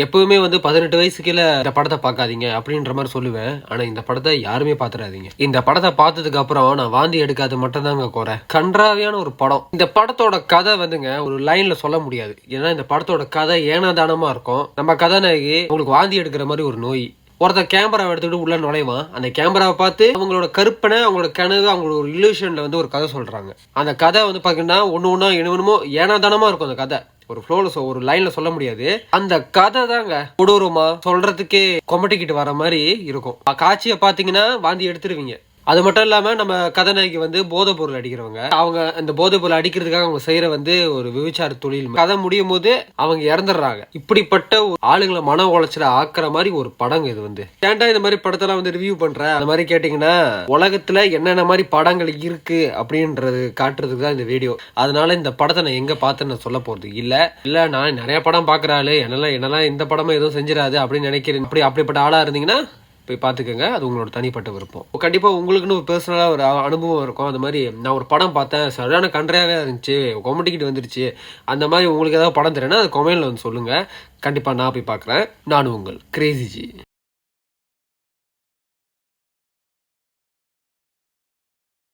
எப்பவுமே வந்து 18 வயசு கீழ இந்த படத்த பார்க்காதீங்க அப்படின்ற மாதிரி சொல்லுவேன். ஆனா இந்த படத்த யாருமே பாத்துறாதீங்க. இந்த படத்த பார்த்ததுக்கு அப்புறம் நான் வாந்தி எடுக்காது மட்டும் தாங்க குறை. கன்றாவியான ஒரு படம். இந்த படத்தோட கதை வந்துங்க ஒரு லைன்ல சொல்ல முடியாது. ஏன்னா இந்த படத்தோட கதை ஏனாதானமா இருக்கும். நம்ம கதாநாயகி உங்களுக்கு வாந்தி எடுக்கிற மாதிரி ஒரு நோய். ஒருத்தன் கேமராவை எடுத்துக்கிட்டு உள்ள நுழைவான். அந்த கேமராவை பார்த்து அவங்களோட கற்பனை, அவங்களோட கனவு, அவங்களோட ஒரு இல்யூஷன்ல வந்து ஒரு கதை சொல்றாங்க. அந்த கதை வந்து பாத்தீங்கன்னா ஒண்ணு என்னமோ ஏனாதானமா இருக்கும். அந்த கதை ஒரு ஃப்ளோல ஒரு லைன்ல சொல்ல முடியாது. அந்த கதை தாங்க கொடூரமா சொல்றதுக்கே கொமட்டிக்கிட்டு வர மாதிரி இருக்கும். காட்சியை பாத்தீங்கன்னா வாந்தி எடுத்துருவீங்க. அது மட்டும் இல்லாம நம்ம கதாநாயகி வந்து போதை பொருள் அடிக்கிறவங்க. அவங்க அந்த போதை பொருள் அடிக்கிறதுக்காக அவங்க செய்யற வந்து ஒரு விபச்சார தொழில். கதை முடியும் போது அவங்க இறந்துடுறாங்க. இப்படிப்பட்ட ஆளுங்களை மன உளைச்சல ஆக்குற மாதிரி ஒரு படங்க இது வந்து. ஏன்டா இந்த மாதிரி படத்தெல்லாம் வந்து ரிவ்யூ பண்ற அந்த மாதிரி கேட்டீங்கன்னா, உலகத்துல என்னென்ன மாதிரி படங்கள் இருக்கு அப்படின்றது காட்டுறதுக்கு தான் இந்த வீடியோ. அதனால இந்த படத்தை நான் எங்க பார்த்தேன்னு சொல்ல போறது இல்ல நான் நிறைய படம் பாக்குறாள் என்னெல்லாம் இந்த படமா எதுவும் செஞ்சிடாது அப்படின்னு நினைக்கிறேன். அப்படிப்பட்ட ஆளா இருந்தீங்கன்னா போய் பார்த்துக்கோங்க. அது உங்களோட தனிப்பட்ட விருப்பம். கண்டிப்பாக உங்களுக்குன்னு ஒரு பர்சனலாக ஒரு அனுபவம் இருக்கும். அந்த மாதிரி நான் ஒரு படம் பார்த்தேன், சரியான கன்றையாகவே இருந்துச்சு, கொமட்டிக்கிட்டு வந்துருச்சு, அந்த மாதிரி உங்களுக்கு ஏதாவது படம் தெரியுன்னா அது கொமெண்ட்ல வந்து சொல்லுங்கள். கண்டிப்பாக நான் போய் பார்க்குறேன். நானும் உங்கள் கிரேசி ஜி.